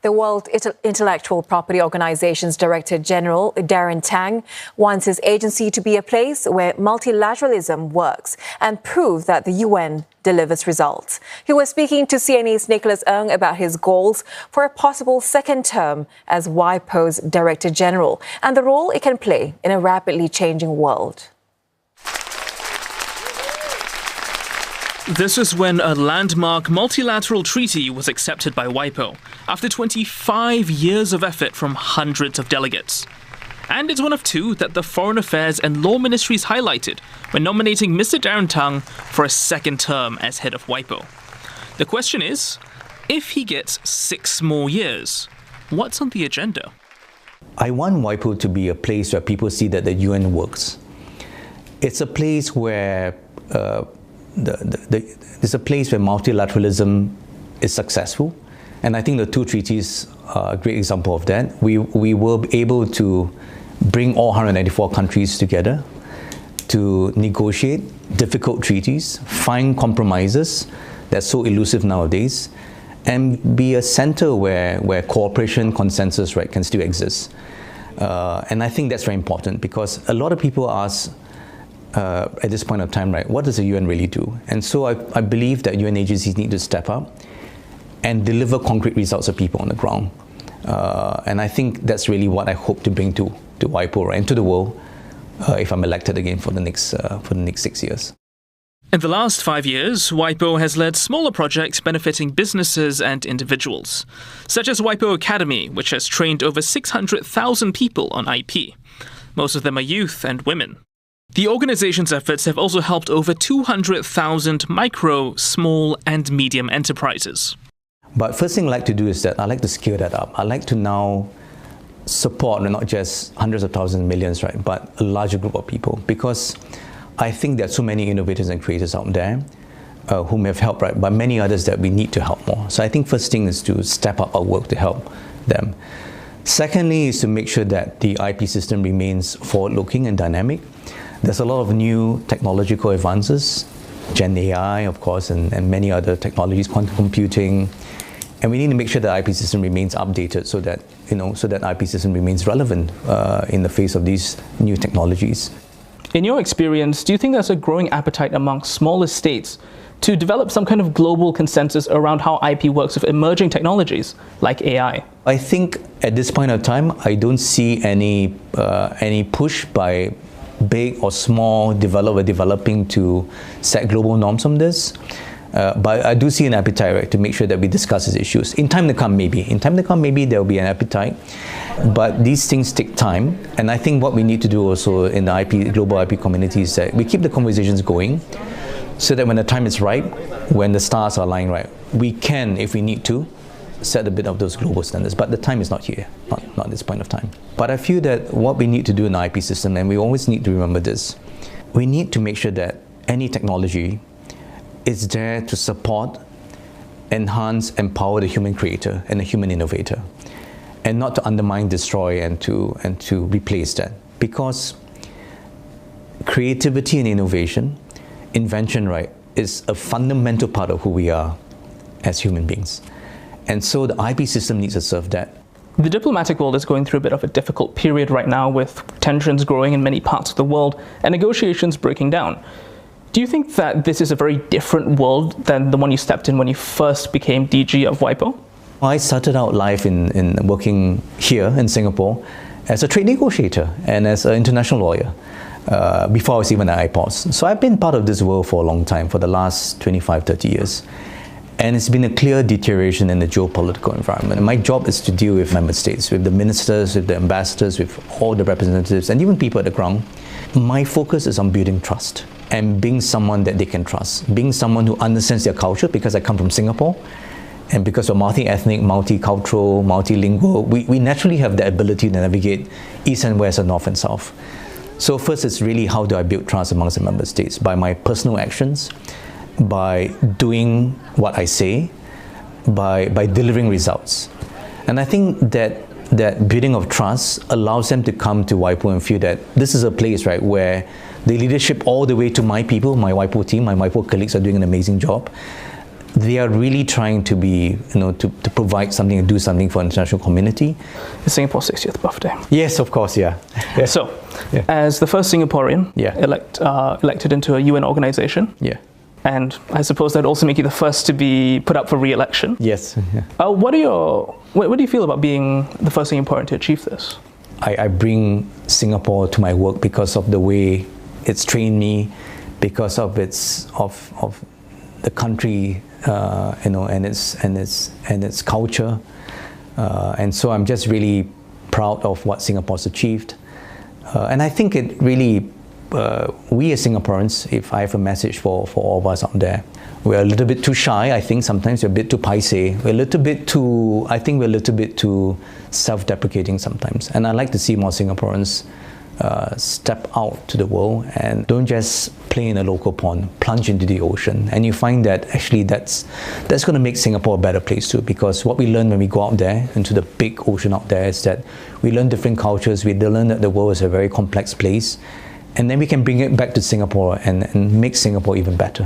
The World Intellectual Property Organization's Director General, Daren Tang, wants his agency to be a place where multilateralism works and prove that the UN delivers results. He was speaking to CNA's Nicolas about his goals for a possible second term as WIPO's Director General and the role it can play in a rapidly changing world. This is when a landmark multilateral treaty was accepted by WIPO after 25 years of effort from hundreds of delegates. And it's one of two that the Foreign Affairs and Law Ministries highlighted when nominating Mr. Daren Tang for a second term as head of WIPO. The question is, if he gets 6 more years, what's on the agenda? I want WIPO to be a place where people see that the UN works. It's a place where there's a place where multilateralism is successful, and I think the 2 treaties are a great example of that. We were able to bring all 194 countries together to negotiate difficult treaties, find compromises that's so elusive nowadays, and be a center where cooperation, consensus, right, can still exist. And I think that's very important because a lot of people ask, at this point of time, right, what does the UN really do? And so I believe that UN agencies need to step up and deliver concrete results to people on the ground. And I think that's really what I hope to bring to WIPO, right, and to the world if I'm elected again for the next 6 years. In the last 5 years, WIPO has led smaller projects benefiting businesses and individuals, such as WIPO Academy, which has trained over 600,000 people on IP. Most of them are youth and women. The organization's efforts have also helped over 200,000 micro, small and medium enterprises. But first thing I'd like to do is that I'd like to scale that up. I'd like to now support not just hundreds of thousands, millions, right, but a larger group of people, because I think there are so many innovators and creators out there whom have helped, right, but many others that we need to help more. So I think first thing is to step up our work to help them. Secondly is to make sure that the IP system remains forward-looking and dynamic. There's a lot of new technological advances, Gen AI, of course, and many other technologies, quantum computing, and we need to make sure the IP system remains updated so that IP system remains relevant in the face of these new technologies. In your experience, do you think there's a growing appetite among smaller states to develop some kind of global consensus around how IP works with emerging technologies like AI? I think at this point of time, I don't see any push by big or small developing to set global norms on this. But I do see an appetite, right, to make sure that we discuss these issues. In time to come, maybe. In time to come, maybe there will be an appetite. But these things take time. And I think what we need to do also in the global IP community is that we keep the conversations going so that when the time is right, when the stars are lying right, we can, if we need to, set a bit of those global standards. But the time is not here, not at this point of time. But I feel that what we need to do in the IP system, and we always need to remember this, we need to make sure that any technology is there to support, enhance, empower the human creator and the human innovator, and not to undermine, destroy, and to replace that. Because creativity and innovation, invention, right, is a fundamental part of who we are as human beings. And so the IP system needs to serve that. The diplomatic world is going through a bit of a difficult period right now, with tensions growing in many parts of the world and negotiations breaking down. Do you think that this is a very different world than the one you stepped in when you first became DG of WIPO? I started out life in working here in Singapore as a trade negotiator and as an international lawyer before I was even at IPOS. So I've been part of this world for a long time, for the last 25, 30 years. And it's been a clear deterioration in the geopolitical environment. And my job is to deal with member states, with the ministers, with the ambassadors, with all the representatives, and even people at the ground. My focus is on building trust and being someone that they can trust, being someone who understands their culture, because I come from Singapore, and because we're multi-ethnic, multicultural, multilingual, we naturally have the ability to navigate east and west and north and south. So first, it's really how do I build trust amongst the member states? By my personal actions, by doing what I say, by delivering results. And I think that building of trust allows them to come to WIPO and feel that this is a place, right, where the leadership all the way to my people, my WIPO team, my WIPO colleagues are doing an amazing job. they are really trying to be, to provide something and do something for the international community. It's Singapore's 60th birthday. Yes, of course, yeah. So, as the first Singaporean elected into a UN organization, and I suppose that would also make you the first to be put up for re-election. Yes. What do you feel about being the first Singaporean to achieve this? I bring Singapore to my work because of the way it's trained me, because of the country, and its culture, and so I'm just really proud of what Singapore's achieved, and I think it really, we as Singaporeans, if I have a message for all of us out there, we're a little bit too shy. I think sometimes we're a bit too paiseh. We're a little bit too self-deprecating sometimes, and I like to see more Singaporeans step out to the world and don't just play in a local pond, plunge into the ocean. And you find that actually that's going to make Singapore a better place too, because what we learn when we go out there into the big ocean out there is that we learn different cultures, we learn that the world is a very complex place, and then we can bring it back to Singapore and make Singapore even better.